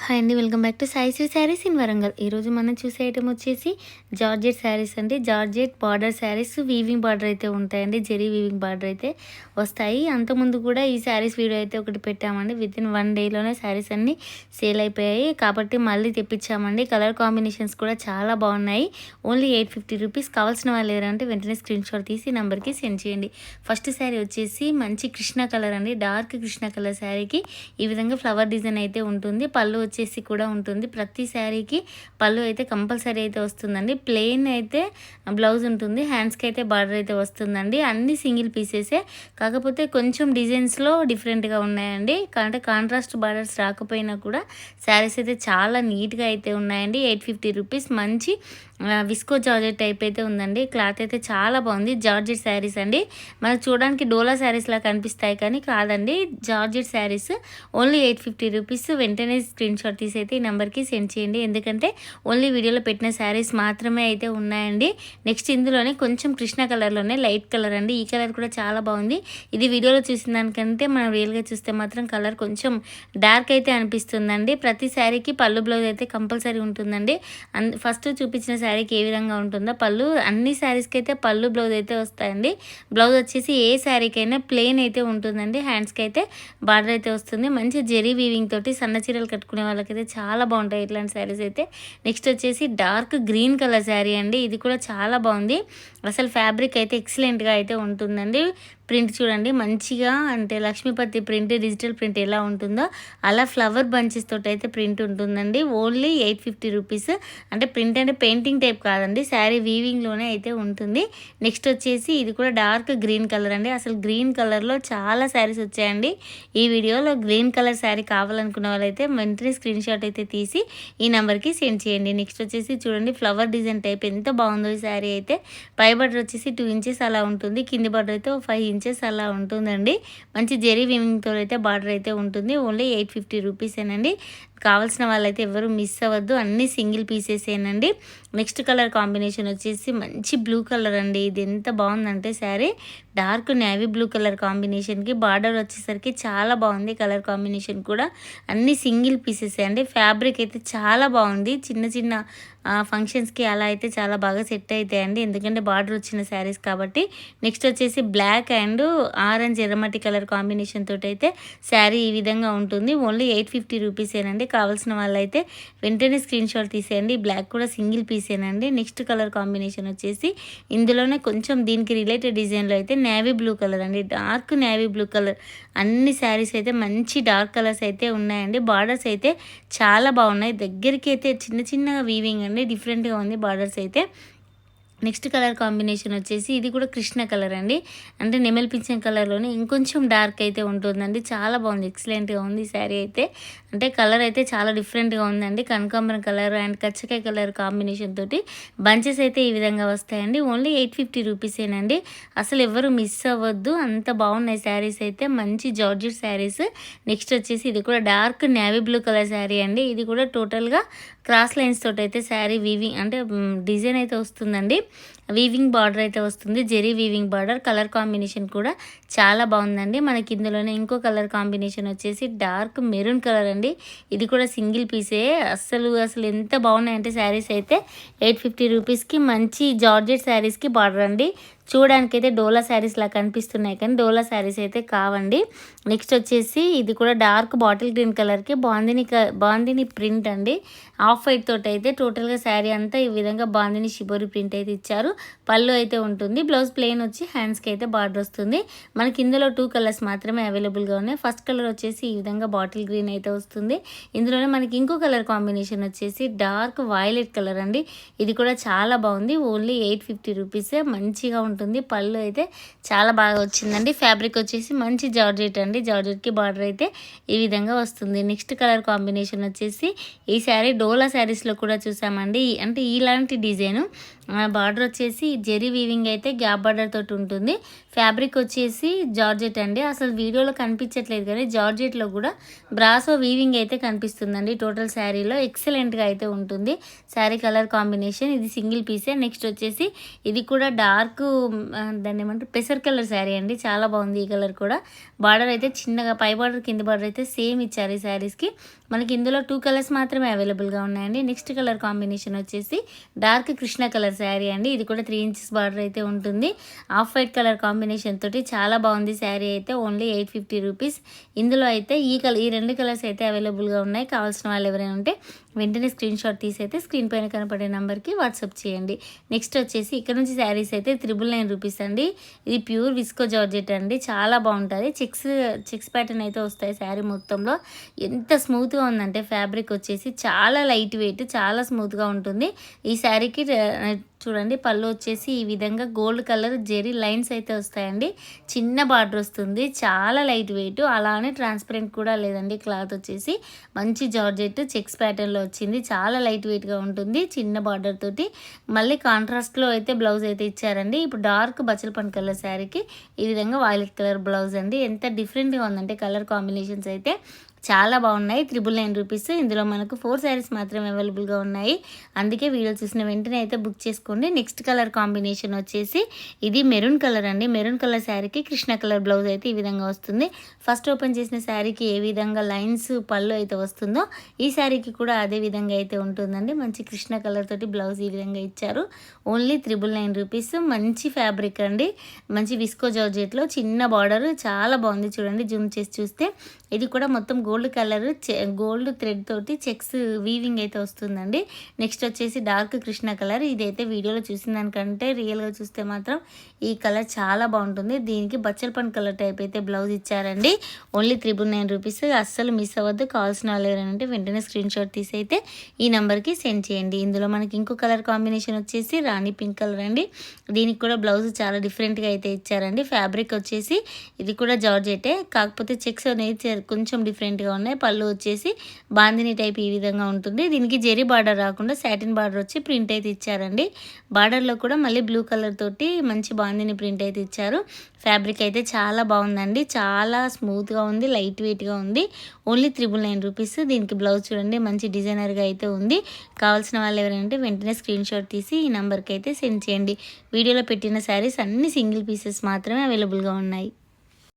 Hi అండి, welcome back to Sai Sri sarees in Warangal. ఈరోజు మనం చూసే ఐటమ్ వచ్చేసి జార్జెట్ శారీస్ అండి. Georgette border sarees, weaving border అయితే ఉంటాయండి. జెరీ వీవింగ్ బార్డర్ అయితే వస్తాయి. అంతకుముందు కూడా ఈ శారీస్ వీడియో అయితే ఒకటి పెట్టామండి. విత్ ఇన్ 1 డేలోనే శారీస్ అన్నీ సేల్ అయిపోయాయి కాబట్టి మళ్ళీ తెప్పించామండి. కలర్ కాంబినేషన్స్ కూడా చాలా బాగున్నాయి. Only 850 rupees. కావాల్సిన వాళ్ళు ఎవరంటే వెంటనే స్క్రీన్ షాట్ తీసి నెంబర్కి సెండ్ చేయండి. ఫస్ట్ శారీ వచ్చేసి మంచి కృష్ణ కలర్ అండి. డార్క్ కృష్ణ కలర్ శారీకి ఈ విధంగా ఫ్లవర్ డిజైన్ అయితే ఉంటుంది. పళ్ళు వచ్చేసి కూడా ఉంటుంది. ప్రతి శారీకి పళ్ళు అయితే కంపల్సరీ అయితే వస్తుందండి. ప్లెయిన్ అయితే బ్లౌజ్ ఉంటుంది. హ్యాండ్స్కి అయితే బార్డర్ అయితే వస్తుందండి. అన్ని సింగిల్ పీసెసే, కాకపోతే కొంచెం డిజైన్స్లో డిఫరెంట్గా ఉన్నాయండి. అంటే కాంట్రాస్ట్ బార్డర్స్ రాకపోయినా కూడా శారీస్ అయితే చాలా నీట్గా అయితే ఉన్నాయండి. 850 రూపీస్. మంచి విస్కో జార్జెట్ టైప్ అయితే ఉందండి. క్లాత్ అయితే చాలా బాగుంది. జార్జెట్ శారీస్ అండి. మనకు చూడడానికి డోలా శారీస్లా కనిపిస్తాయి కానీ కాదండి, జార్జెట్ శారీస్. Only 850 rupees. వెంటనే స్క్రీన్ షాట్ తీసి అయితే ఈ నెంబర్కి సెండ్ చేయండి. ఎందుకంటే ఓన్లీ వీడియోలో పెట్టిన శారీస్ మాత్రమే అయితే ఉన్నాయండి. నెక్స్ట్ ఇందులోనే కొంచెం కృష్ణ కలర్లోనే లైట్ కలర్ అండి. ఈ కలర్ కూడా చాలా బాగుంది. ఇది వీడియోలో చూసిన దానికంటే మనం రియల్గా చూస్తే మాత్రం కలర్ కొంచెం డార్క్ అయితే అనిపిస్తుందండి. ప్రతి శారీకి పళ్ళు బ్లౌజ్ అయితే కంపల్సరీ ఉంటుందండి. ఫస్ట్ చూపించిన శారీకి ఏ విధంగా ఉంటుందో పళ్ళు, అన్ని శారీస్కి అయితే పళ్ళు బ్లౌజ్ అయితే వస్తాయండి. బ్లౌజ్ వచ్చేసి ఏ శారీకైనా ప్లెయిన్ అయితే ఉంటుందండి. హ్యాండ్స్కి అయితే బార్డర్ అయితే వస్తుంది. మంచి జెరీ వీవింగ్ తోటి సన్న చీరలు కట్టుకునే వాళ్ళకైతే చాలా బాగుంటాయి ఇట్లాంటి శారీస్ అయితే. నెక్స్ట్ వచ్చేసి డార్క్ గ్రీన్ కలర్ శారీ అండి. ఇది కూడా చాలా బాగుంది. అసలు ఫ్యాబ్రిక్ అయితే ఎక్సలెంట్గా అయితే ఉంటుందండి. ప్రింట్ చూడండి మంచిగా, అంటే లక్ష్మీపతి ప్రింట్, డిజిటల్ ప్రింట్ ఎలా ఉంటుందో అలా ఫ్లవర్ బంచెస్ తోటి అయితే ప్రింట్ ఉంటుందండి. Only 850 rupees. అంటే ప్రింట్ అంటే పెయింటింగ్ టైప్ కాదండి, శారీ వీవింగ్లోనే అయితే ఉంటుంది. నెక్స్ట్ వచ్చేసి ఇది కూడా డార్క్ గ్రీన్ కలర్ అండి. అసలు గ్రీన్ కలర్లో చాలా శారీస్ వచ్చాయండి. ఈ వీడియోలో గ్రీన్ కలర్ శారీ కావాలనుకున్న వాళ్ళైతే వెంటనే స్క్రీన్ షాట్ అయితే తీసి ఈ నెంబర్కి సెండ్ చేయండి. నెక్స్ట్ వచ్చేసి చూడండి ఫ్లవర్ డిజైన్ టైప్ ఎంత బాగుందో ఈ శారీ అయితే. పై బార్డర్ వచ్చేసి 2 ఇంచెస్ అలా ఉంటుంది. కింది బార్డర్ అయితే 5 ఇంచెస్ అలా ఉంటుందండి. మంచి జెరీ వీవింగ్తో అయితే బార్డర్ అయితే ఉంటుంది. ఓన్లీ 850 రూపీసేనండి. కావాల్సిన వాళ్ళైతే ఎవరు మిస్ అవ్వద్దు. అన్ని సింగిల్ పీసెసేనండి. నెక్స్ట్ కలర్ కాంబినేషన్ వచ్చేసి మంచి బ్లూ కలర్ అండి. ఇది ఎంత బాగుందంటే sari dark navy blue colour కాంబినేషన్కి బార్డర్ వచ్చేసరికి చాలా బాగుంది. కలర్ కాంబినేషన్ కూడా అన్ని సింగిల్ పీసెసే అండి. ఫ్యాబ్రిక్ అయితే చాలా బాగుంది. చిన్న చిన్న ఫంక్షన్స్కి అలా అయితే చాలా బాగా సెట్ అవుతాయండి, ఎందుకంటే బార్డర్ వచ్చిన శారీస్ కాబట్టి. నెక్స్ట్ వచ్చేసి బ్లాక్ అండ్ ఆరెంజ్ ఎర్రమట్టి కలర్ కాంబినేషన్ తోటి అయితే శారీ ఈ విధంగా ఉంటుంది. ఓన్లీ 850 రూపీసేనండి. కావాల్సిన వాళ్ళైతే వెంటనే స్క్రీన్ షాట్ తీసేయండి. బ్లాక్ కూడా సింగిల్ పీసేనండి. నెక్స్ట్ కలర్ కాంబినేషన్ వచ్చేసి ఇందులోనే కొంచెం దీనికి రిలేటెడ్ డిజైన్లో అయితే నేవీ బ్లూ కలర్ అండి. Dark navy blue colour. అన్ని శారీస్ అయితే మంచి డార్క్ కలర్స్ అయితే ఉన్నాయండి. బార్డర్స్ అయితే చాలా బాగున్నాయి. దగ్గరికి అయితే చిన్న చిన్నగా వీవింగ్ అండి, డిఫరెంట్గా ఉంది బార్డర్స్ అయితే. నెక్స్ట్ కలర్ కాంబినేషన్ వచ్చేసి ఇది కూడా కృష్ణ కలర్ అండి. అంటే నెమల్ పింఛం కలర్లోనే ఇంకొంచెం డార్క్ అయితే ఉంటుందండి. చాలా బాగుంది, ఎక్సలెంట్గా ఉంది ఈ శారీ అయితే. అంటే కలర్ అయితే చాలా డిఫరెంట్గా ఉందండి. కనకాంబరం కలర్ అండ్ కచ్చకాయ కలర్ కాంబినేషన్ తోటి బంచెస్ అయితే ఈ విధంగా వస్తాయండి. ఓన్లీ 850 రూపీసేనండి. అసలు ఎవరు మిస్ అవ్వద్దు, అంత బాగున్నాయి శారీస్ అయితే. మంచి జార్జెట్ శారీస్. నెక్స్ట్ వచ్చేసి ఇది కూడా dark navy blue colour sari అండి. ఇది కూడా టోటల్గా క్రాస్ లైన్స్ తోటి అయితే శారీ వీవింగ్ అంటే డిజైన్ అయితే వస్తుందండి. వీవింగ్ బార్డర్ అయితే వస్తుంది, zari weaving border. Colour combination కూడా చాలా బాగుందండి. మనకి ఇందులోనే ఇంకో కలర్ కాంబినేషన్ వచ్చేసి డార్క్ మెరూన్ కలర్ అండి. ఇది కూడా సింగిల్ పీసే. అసలు ఎంత బాగున్నాయంటే శారీస్ అయితే 850 రూపీస్కి మంచి జార్జెట్ శారీస్కి బార్డర్ అండి. చూడడానికి అయితే డోలా శారీస్ లా కనిపిస్తున్నాయి కానీ డోలా శారీస్ అయితే కావండి. నెక్స్ట్ వచ్చేసి ఇది కూడా డార్క్ బాటిల్ గ్రీన్ కలర్కి బాందిని ప్రింట్ అండి. ఆఫ్ వైట్ తోటి అయితే టోటల్గా శారీ అంతా ఈ విధంగా బాందిని షిబోరి ప్రింట్ అయితే ఇచ్చారు. పళ్ళు అయితే ఉంటుంది. బ్లౌజ్ ప్లెయిన్ వచ్చి హ్యాండ్స్కి అయితే బార్డర్ వస్తుంది. మనకి ఇందులో 2 కలర్స్ మాత్రమే అవైలబుల్గా ఉన్నాయి. ఫస్ట్ కలర్ వచ్చేసి ఈ విధంగా బాటిల్ గ్రీన్ అయితే వస్తుంది. ఇందులోనే మనకి ఇంకో కలర్ కాంబినేషన్ వచ్చేసి డార్క్ వైలెట్ కలర్ అండి. ఇది కూడా చాలా బాగుంది. ఓన్లీ 850 రూపీసే. మంచిగా ఉంటుంది. పళ్ళు అయితే చాలా బాగా వచ్చిందండి. ఫ్యాబ్రిక్ వచ్చేసి మంచి జార్జెట్ అండి. జార్జెట్కి బార్డర్ అయితే ఈ విధంగా వస్తుంది. నెక్స్ట్ కలర్ కాంబినేషన్ వచ్చేసి ఈ శారీ డోలా శారీస్లో కూడా చూసామండి. అంటే ఇలాంటి డిజైను బార్డర్ వచ్చేసి జెరీ వీవింగ్ అయితే గ్యాప్ బార్డర్ తోటి ఉంటుంది. ఫ్యాబ్రిక్ వచ్చేసి జార్జెట్ అండి. అసలు వీడియోలో కనిపించట్లేదు కానీ జార్జెట్లో కూడా బ్రాసో వీవింగ్ అయితే కనిపిస్తుందండి. టోటల్ శారీలో ఎక్సలెంట్గా అయితే ఉంటుంది శారీ కలర్ కాంబినేషన్. ఇది సింగిల్ పీసే. నెక్స్ట్ వచ్చేసి ఇది కూడా డార్క్ దాన్ని ఏమంటారు పెసర్ కలర్ శారీ అండి. చాలా బాగుంది ఈ కలర్ కూడా. బార్డర్ అయితే చిన్నగా పై బార్డర్ కింద బార్డర్ అయితే సేమ్ ఇచ్చారు ఈ శారీస్కి. మనకి ఇందులో 2 కలర్స్ మాత్రమే అవైలబుల్గా ఉన్నాయండి. నెక్స్ట్ కలర్ కాంబినేషన్ వచ్చేసి డార్క్ కృష్ణ కలర్ శారీ అండి. ఇది కూడా 3 ఇంచెస్ బార్డర్ అయితే ఉంటుంది. ఆఫ్ వైట్ కలర్ కాంబినేషన్ తోటి చాలా బాగుంది శారీ అయితే. Only 850 rupees. ఇందులో అయితే ఈ 2 కలర్స్ అయితే అవైలబుల్గా ఉన్నాయి. కావాల్సిన వాళ్ళు ఎవరైనా ఉంటే వెంటనే స్క్రీన్ షాట్ తీసి అయితే స్క్రీన్ పైన కనపడే నెంబర్కి వాట్సాప్ చేయండి. నెక్స్ట్ వచ్చేసి ఇక్కడ నుంచి శారీస్ అయితే 999 రూపీస్ అండి. ఇది ప్యూర్ విస్కో జార్జెట్ అండి. చాలా బాగుంటుంది. చెక్స్ ప్యాటర్న్ అయితే వస్తాయి శారీ మొత్తంలో. ఎంత స్మూత్గా ఉందంటే ఫ్యాబ్రిక్ వచ్చేసి చాలా లైట్ వెయిట్, చాలా స్మూత్గా ఉంటుంది. ఈ శారీకి చూడండి పళ్ళు వచ్చేసి ఈ విధంగా గోల్డ్ కలర్ జెరీ లైన్స్ అయితే వస్తాయండి. చిన్న బార్డర్ వస్తుంది. చాలా లైట్ వెయిట్, అలానే ట్రాన్స్పరెంట్ కూడా లేదండి. క్లాత్ వచ్చేసి మంచి జార్జెట్ చెక్స్ ప్యాటర్న్లో వచ్చింది. చాలా లైట్ వెయిట్గా ఉంటుంది. చిన్న బార్డర్ తోటి మళ్ళీ కాంట్రాస్ట్లో అయితే బ్లౌజ్ అయితే ఇచ్చారండి. ఇప్పుడు డార్క్ బచ్చలపండు కలర్ శారీకి ఈ విధంగా వైలెట్ కలర్ బ్లౌజ్ అండి. ఎంత డిఫరెంట్గా ఉందంటే కలర్ కాంబినేషన్స్ అయితే చాలా బాగున్నాయి. 999 రూపీస్. ఇందులో మనకు 4 శారీస్ మాత్రమే అవైలబుల్గా ఉన్నాయి. అందుకే వీడియో చూసిన వెంటనే అయితే బుక్ చేసుకోండి. నెక్స్ట్ కలర్ కాంబినేషన్ వచ్చేసి ఇది మెరూన్ కలర్ అండి. మెరూన్ కలర్ శారీకి కృష్ణ కలర్ బ్లౌజ్ అయితే ఈ విధంగా వస్తుంది. ఫస్ట్ ఓపెన్ చేసిన శారీకి ఏ విధంగా లైన్స్ పళ్ళు అయితే వస్తుందో ఈ శారీకి కూడా అదే విధంగా అయితే ఉంటుందండి. మంచి కృష్ణ కలర్ తోటి బ్లౌజ్ ఈ విధంగా ఇచ్చారు. Only 999 rupees. మంచి ఫ్యాబ్రిక్ అండి. మంచి విస్కో జార్జెట్లో చిన్న బార్డర్ చాలా బాగుంది. చూడండి జూమ్ చేసి చూస్తే ఇది కూడా మొత్తం గోల్డ్ కలర్ గోల్డ్ థ్రెడ్ తోటి చెక్స్ వీవింగ్ అయితే వస్తుందండి. నెక్స్ట్ వచ్చేసి డార్క్ కృష్ణ కలర్. ఇదైతే వీడియోలో చూసిన దానికంటే రియల్గా చూస్తే మాత్రం ఈ కలర్ చాలా బాగుంటుంది. దీనికి బచ్చలపండు కలర్ టైప్ అయితే బ్లౌజ్ ఇచ్చారండి. Only 999 rupees. అస్సలు మిస్ అవ్వద్దు. కావాల్సిన వాళ్ళు ఎవరంటే వెంటనే స్క్రీన్ షాట్ తీసి అయితే ఈ నెంబర్కి సెండ్ చేయండి. ఇందులో మనకి ఇంకో కలర్ కాంబినేషన్ వచ్చేసి రాణి పింక్ కలర్ అండి. దీనికి కూడా బ్లౌజ్ చాలా డిఫరెంట్గా అయితే ఇచ్చారండి. ఫ్యాబ్రిక్ వచ్చేసి ఇది కూడా జార్జెటే, కాకపోతే చెక్స్ అనేది కొంచెం డిఫరెంట్గా ఉన్నాయి. పళ్ళు వచ్చేసి బాందిని టైప్ ఈ విధంగా ఉంటుంది. దీనికి జెరీ బార్డర్ రాకుండా సాటిన్ బార్డర్ వచ్చి ప్రింట్ అయితే ఇచ్చారండి. బార్డర్లో కూడా మళ్ళీ బ్లూ కలర్ తోటి మంచి బాందిని ప్రింట్ అయితే ఇచ్చారు. ఫ్యాబ్రిక్ అయితే చాలా బాగుందండి. చాలా స్మూత్గా ఉంది, లైట్ వెయిట్గా ఉంది. Only 999 rupees. దీనికి బ్లౌజ్ చూడండి మంచి డిజైనర్గా అయితే ఉంది. కావాల్సిన వాళ్ళు ఎవరంటే వెంటనే స్క్రీన్ షాట్ తీసి ఈ నెంబర్కి అయితే సెండ్ చేయండి. వీడియోలో పెట్టిన శారీస్ అన్ని సింగిల్ పీసెస్ మాత్రమే అవైలబుల్గా ఉన్నాయి.